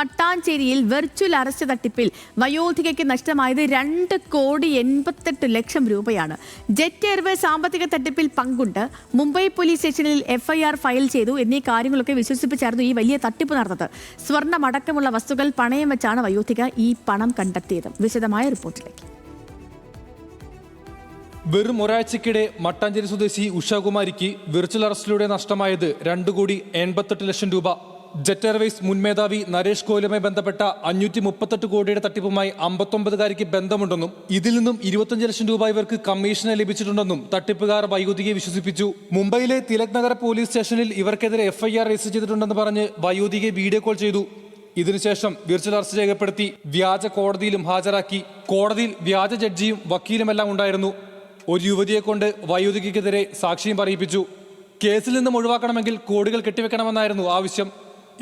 മട്ടാഞ്ചേരിയിൽ virtual arrest തട്ടിപ്പിൽ വയോധികയ്ക്ക് നഷ്ടമായത് 2,88,00,000 രൂപയാണ്. ജെറ്റ് എയർവേസ് സാമ്പത്തിക തട്ടിപ്പിൽ പങ്കുണ്ട്, മുംബൈ പോലീസ് സ്റ്റേഷനിൽ FIR ഫയൽ ചെയ്തു എന്നീ കാര്യങ്ങളൊക്കെ വിശ്വസിപ്പിച്ചായിരുന്നു ഈ വലിയ തട്ടിപ്പ് നടന്നത്. സ്വർണ്ണമടക്കമുള്ള വസ്തുക്കൾ പണയം വെച്ചാണ് വയോധിക ഈ പണം കണ്ടെത്തിയത്. വിശദമായ റിപ്പോർട്ടിലേക്ക്. വെറും ഒരാഴ്ചക്കിടെ മട്ടാഞ്ചേരി സ്വദേശി ഉഷാകുമാരിക്ക് വിർച്വൽ അറസ്റ്റിലൂടെ നഷ്ടമായത് 2,88,00,000 രൂപ. ജെറ്റ് എയർവേസ് മുൻ മേധാവി നരേഷ് ഗോയലുമായി ബന്ധപ്പെട്ട 538 കോടിയുടെ തട്ടിപ്പുമായി 59കാരിക്ക് ബന്ധമുണ്ടെന്നും ഇതിൽ നിന്നും 25 ലക്ഷം രൂപ ഇവർക്ക് കമ്മീഷന് ലഭിച്ചിട്ടുണ്ടെന്നും തട്ടിപ്പുകാർ വയോധികയെ വിശ്വസിപ്പിച്ചു. മുംബൈയിലെ തിലക് നഗർ പോലീസ് സ്റ്റേഷനിൽ ഇവർക്കെതിരെ FIR രജിസ്റ്റർ ചെയ്തിട്ടുണ്ടെന്ന് പറഞ്ഞ് വയോധികയെ വീഡിയോ കോൾ ചെയ്തു. ഇതിനുശേഷം വിർച്വൽ അറസ്റ്റ് രേഖപ്പെടുത്തി വ്യാജ കോടതിയിലും ഹാജരാക്കി. കോടതിയിൽ വ്യാജ ജഡ്ജിയും വക്കീലുമെല്ലാം ഉണ്ടായിരുന്നു. ഒരു യുവതിയെ കൊണ്ട് വയോധികയ്ക്കെതിരെ സാക്ഷിയും പറയിപ്പിച്ചു. കേസിൽ നിന്നും ഒഴിവാക്കണമെങ്കിൽ കോടികൾ കെട്ടിവെക്കണമെന്നായിരുന്നു ആവശ്യം.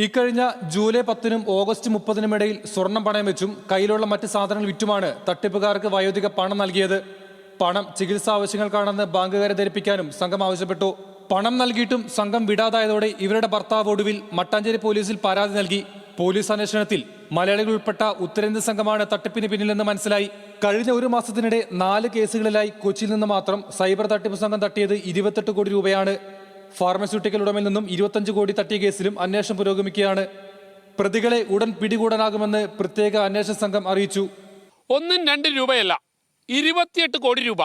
ഇക്കഴിഞ്ഞ ജൂലൈ 10-നും ഓഗസ്റ്റ് 30-നും ഇടയിൽ സ്വർണം പണയം വെച്ചും കയ്യിലുള്ള മറ്റ് സാധനങ്ങൾ വിറ്റുമാണ് തട്ടിപ്പുകാർക്ക് വയോധിക പണം നൽകിയത്. പണം ചികിത്സാ ആവശ്യങ്ങൾക്കാണെന്ന് ബാങ്കുകാരെ ധരിപ്പിക്കാനും സംഘം ആവശ്യപ്പെട്ടു. പണം നൽകിയിട്ടും സംഘം വിടാതായതോടെ ഇവരുടെ ഭർത്താവ് ഒടുവിൽ മട്ടാഞ്ചേരി പോലീസിൽ പരാതി നൽകി. പോലീസ് അന്വേഷണത്തിൽ മലയാളികൾ ഉൾപ്പെട്ട ഉത്തരേന്ത്യൻ സംഘമാണ് തട്ടിപ്പിന് പിന്നിലെന്ന് മനസ്സിലായി. കഴിഞ്ഞ ഒരു മാസത്തിനിടെ 4 കേസുകളിലായി കൊച്ചിയിൽ നിന്ന് മാത്രം സൈബർ തട്ടിപ്പ് സംഘം തട്ടിയത് 28 കോടി രൂപയാണ്. ഫാർമസ്യൂട്ടിക്കൽ ഉടമയിൽ നിന്നും 25 കോടി തട്ടിയ കേസിലും അന്വേഷണം പുരോഗമിക്കുകയാണ്. പ്രതികളെ ഉടൻ പിടികൂടാനാകുമെന്ന് പ്രത്യേക അന്വേഷണ സംഘം അറിയിച്ചു. 1-2 രൂപയല്ല, 28 കോടി രൂപ.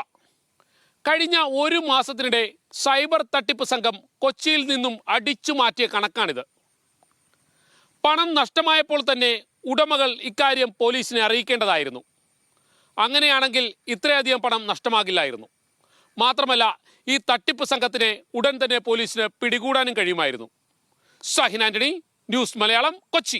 കഴിഞ്ഞ ഒരു മാസത്തിനിടെ സൈബർ തട്ടിപ്പ് സംഘം കൊച്ചിയിൽ നിന്നും അടിച്ചു മാറ്റിയ കണക്കാണിത്. പണം നഷ്ടമായപ്പോൾ തന്നെ ഉടമകൾ ഇക്കാര്യം പോലീസിനെ അറിയിക്കേണ്ടതായിരുന്നു. അങ്ങനെയാണെങ്കിൽ ഇത്രയധികം പണം നഷ്ടമാകില്ലായിരുന്നു. മാത്രമല്ല, ഈ തട്ടിപ്പ് സംഘത്തിനെ ഉടൻ തന്നെ പോലീസിന് പിടികൂടാനും കഴിയുമായിരുന്നു. ഷാഹിൻ ആന്റണി, ന്യൂസ് മലയാളം, കൊച്ചി.